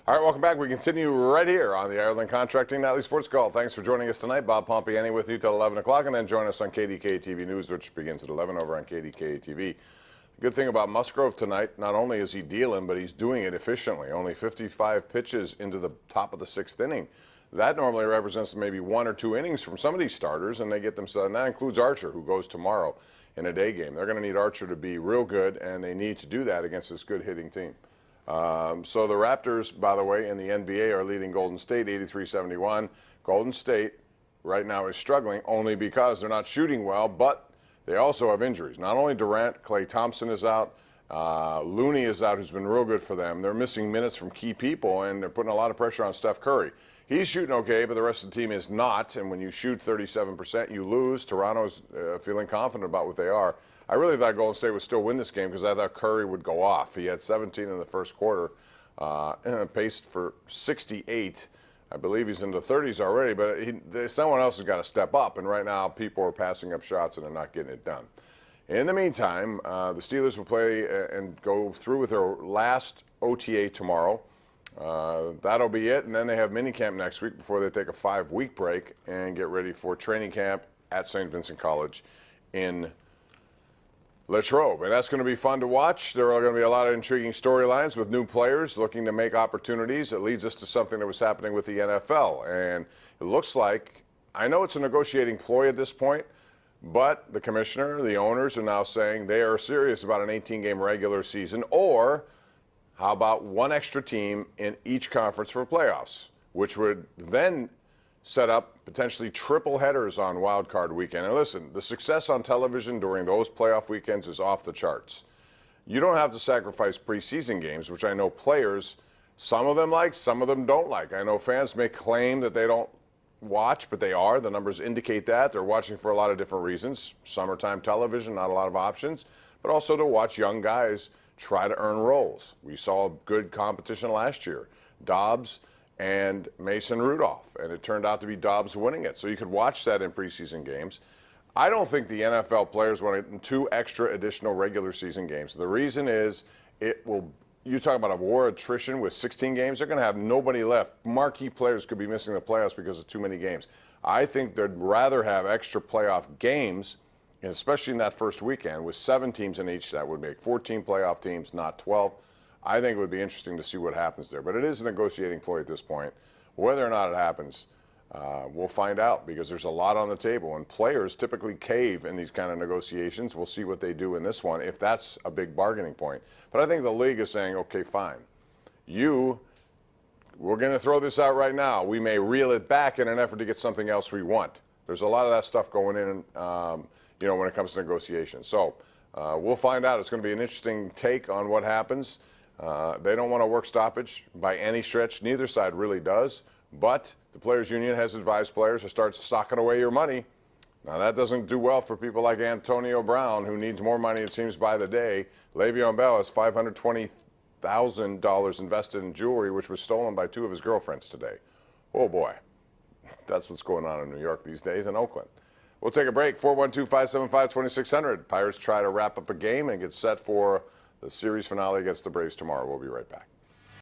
All right, welcome back. We continue right here on the Ireland Contracting Nightly Sports Call. Thanks for joining us tonight. Bob Pompeani with you till 11 o'clock, and then join us on KDKA-TV News, which begins at 11 over on KDKA-TV. The good thing about Musgrove tonight, not only is he dealing, but he's doing it efficiently. Only 55 pitches into the top of the sixth inning. That normally represents maybe 1 or 2 innings from some of these starters, and they get themselves, and that includes Archer, who goes tomorrow in a day game. They're going to need Archer to be real good, and they need to do that against this good hitting team. So the Raptors, by the way, in the NBA are leading Golden State 83-71. Golden State right now is struggling only because they're not shooting well, but they also have injuries. Not only Durant, Klay Thompson is out, Looney is out, who's been real good for them. They're missing minutes from key people, and they're putting a lot of pressure on Steph Curry. He's shooting okay, but the rest of the team is not, and when you shoot 37%, you lose. Toronto's feeling confident about what they are. I really thought Golden State would still win this game because I thought Curry would go off. He had 17 in the first quarter, and paced for 68. I believe he's in the 30s already, but someone else has got to step up, and right now people are passing up shots and they're not getting it done. In the meantime, the Steelers will play and go through with their last OTA tomorrow. That'll be it, and then they have minicamp next week before they take a 5-week break and get ready for training camp at St. Vincent College in Latrobe, and that's going to be fun to watch. There are going to be a lot of intriguing storylines with new players looking to make opportunities. It leads us to something that was happening with the NFL, and it looks like, I know it's a negotiating ploy at this point, but the commissioner, the owners are now saying they are serious about an 18-game regular season, or how about one extra team in each conference for playoffs, which would then set up potentially triple headers on Wild Card weekend. And listen, the success on television during those playoff weekends is off the charts. You don't have to sacrifice preseason games, which I know players, some of them like, some of them don't like. I know fans may claim that they don't watch, but they are. The numbers indicate that. They're watching for a lot of different reasons. Summertime television, not a lot of options, but also to watch young guys try to earn roles. We saw good competition last year. Dobbs and Mason Rudolph, and it turned out to be Dobbs winning it. So you could watch that in preseason games. I don't think the NFL players want 2 extra additional regular season games. The reason is you talk about a war attrition with 16 games, they're going to have nobody left. Marquee players could be missing the playoffs because of too many games. I think they'd rather have extra playoff games, and especially in that first weekend, with 7 teams in each. That would make 14 playoff teams, not 12. I think it would be interesting to see what happens there. But it is a negotiating ploy at this point. Whether or not it happens, we'll find out, because there's a lot on the table. And players typically cave in these kind of negotiations. We'll see what they do in this one, if that's a big bargaining point. But I think the league is saying, okay, fine. We're going to throw this out right now. We may reel it back in an effort to get something else we want. There's a lot of that stuff going in, when it comes to negotiations. So we'll find out. It's going to be an interesting take on what happens. They don't want a work stoppage by any stretch. Neither side really does. But the Players Union has advised players to start stocking away your money. Now, that doesn't do well for people like Antonio Brown, who needs more money, it seems, by the day. Le'Veon Bell has $520,000 invested in jewelry, which was stolen by 2 of his girlfriends today. Oh, boy. That's what's going on in New York these days, and Oakland. We'll take a break. 412-575-2600. Pirates try to wrap up a game and get set for the series finale against the Braves tomorrow. We'll be right back.